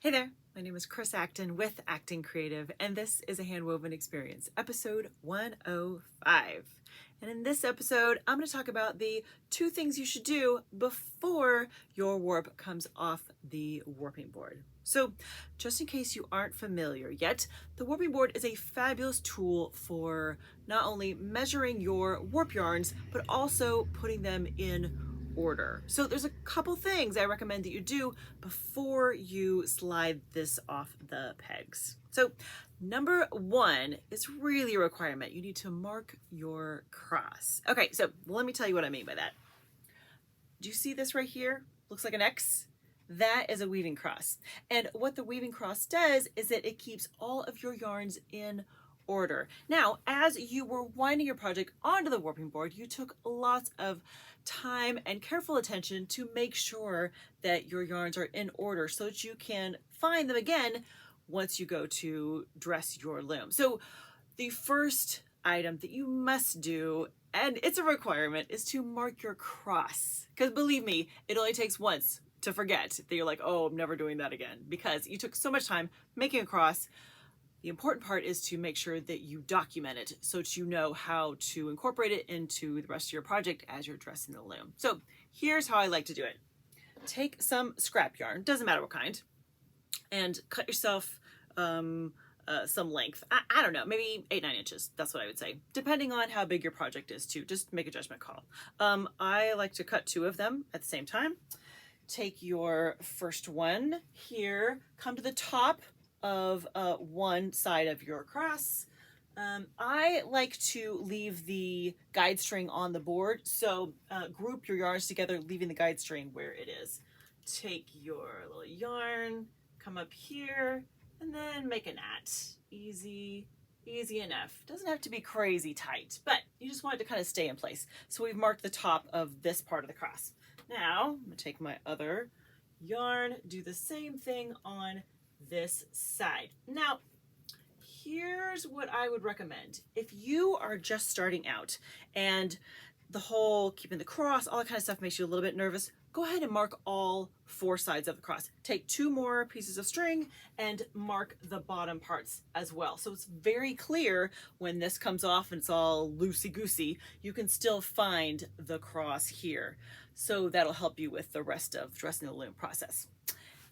Hey there, my name is Chris Acton with Acting Creative, and this is a Handwoven Experience, episode 105. And in this episode, I'm going to talk about the 2 things you should do before your warp comes off the warping board. So, just in case you aren't familiar yet, the warping board is a fabulous tool for not only measuring your warp yarns, but also putting them in order. So there's a couple things I recommend that you do before you slide this off the pegs. So number 1 is really a requirement. You need to mark your cross. Okay, so let me tell you what I mean by that. Do you see this right here? Looks like an X? That is a weaving cross. And what the weaving cross does is that it keeps all of your yarns in order. Now, as you were winding your project onto the warping board, you took lots of time and careful attention to make sure that your yarns are in order so that you can find them again once you go to dress your loom. So the first item that you must do, and it's a requirement, is to mark your cross. Because believe me, it only takes once to forget that you're like, oh, I'm never doing that again, because you took so much time making a cross. The important part is to make sure that you document it so that you know how to incorporate it into the rest of your project as you're dressing the loom. So here's how I like to do it. Take some scrap yarn, doesn't matter what kind, and cut yourself some length. I don't know, maybe 8-9 inches. That's what I would say, depending on how big your project is too. Just make a judgment call. I like to cut 2 of them at the same time. Take your first one here, come to the top of one side of your cross. I like to leave the guide string on the board, so group your yarns together, leaving the guide string where it is. Take your little yarn, come up here, and then make a knot. Easy enough. Doesn't have to be crazy tight, but you just want it to kind of stay in place. So we've marked the top of this part of the cross. Now, I'm going to take my other yarn, do the same thing on this side. Now, here's what I would recommend. If you are just starting out and the whole keeping the cross, all that kind of stuff makes you a little bit nervous, go ahead and mark all 4 sides of the cross. Take 2 more pieces of string and mark the bottom parts as well. So it's very clear when this comes off and it's all loosey-goosey, you can still find the cross here. So that'll help you with the rest of dressing the loom process.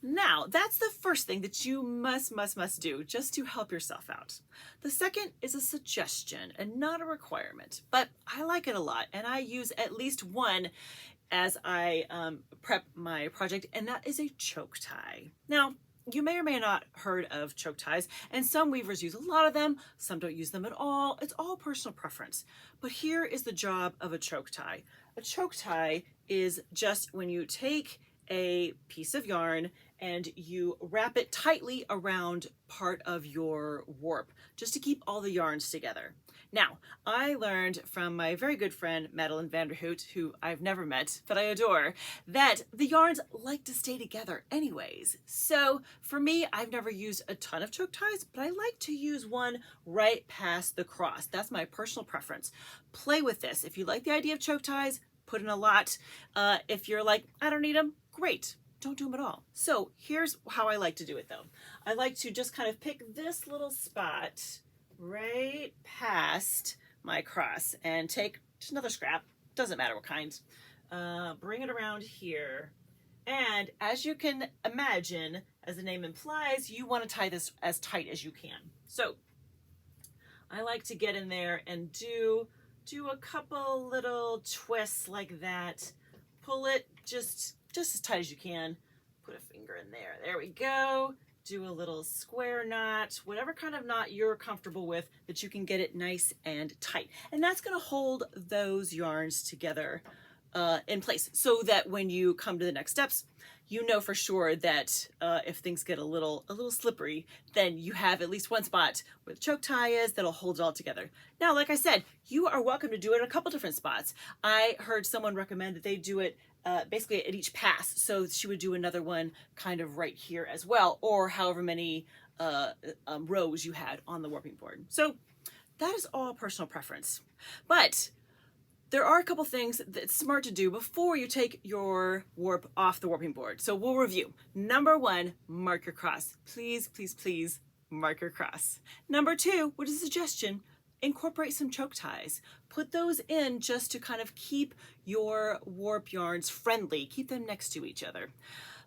Now, that's the first thing that you must do just to help yourself out. The second is a suggestion and not a requirement, but I like it a lot and I use at least one as I prep my project, and that is a choke tie. Now, you may or may not heard of choke ties, and some weavers use a lot of them, some don't use them at all. It's all personal preference. But here is the job of a choke tie. A choke tie is just when you take a piece of yarn and you wrap it tightly around part of your warp just to keep all the yarns together. Now, I learned from my very good friend Madeline Vanderhoot, who I've never met, but I adore, that the yarns like to stay together anyways. So for me, I've never used a ton of choke ties, but I like to use one right past the cross. That's my personal preference. Play with this. If you like the idea of choke ties, put in a lot. If you're like, I don't need them, great. Don't do them at all. So here's how I like to do it though. I like to just kind of pick this little spot right past my cross and take just another scrap, doesn't matter what kind, bring it around here. And as you can imagine, as the name implies, you want to tie this as tight as you can. So I like to get in there and do a couple little twists like that. Pull it just as tight as you can. Put a finger in there. There we go. Do a little square knot, whatever kind of knot you're comfortable with, that you can get it nice and tight. And that's going to hold those yarns together in place so that when you come to the next steps, you know for sure that if things get a little slippery, then you have at least one spot where the choke tie is that'll hold it all together. Now, like I said, you are welcome to do it in a couple different spots. I heard someone recommend that they do it basically at each pass. So she would do another one kind of right here as well, or however many rows you had on the warping board. So that is all personal preference. But there are a couple things that's smart to do before you take your warp off the warping board. So we'll review. Number 1, mark your cross. Please, please, please mark your cross. Number 2, what is a suggestion? Incorporate some choke ties. Put those in just to kind of keep your warp yarns friendly, keep them next to each other.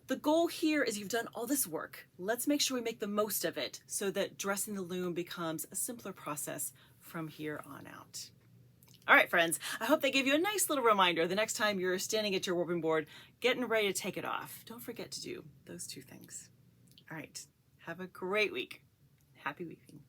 The goal here is you've done all this work. Let's make sure we make the most of it so that dressing the loom becomes a simpler process from here on out. All right, friends, I hope that gave you a nice little reminder the next time you're standing at your warping board, getting ready to take it off. Don't forget to do those 2 things. All right, have a great week. Happy weaving.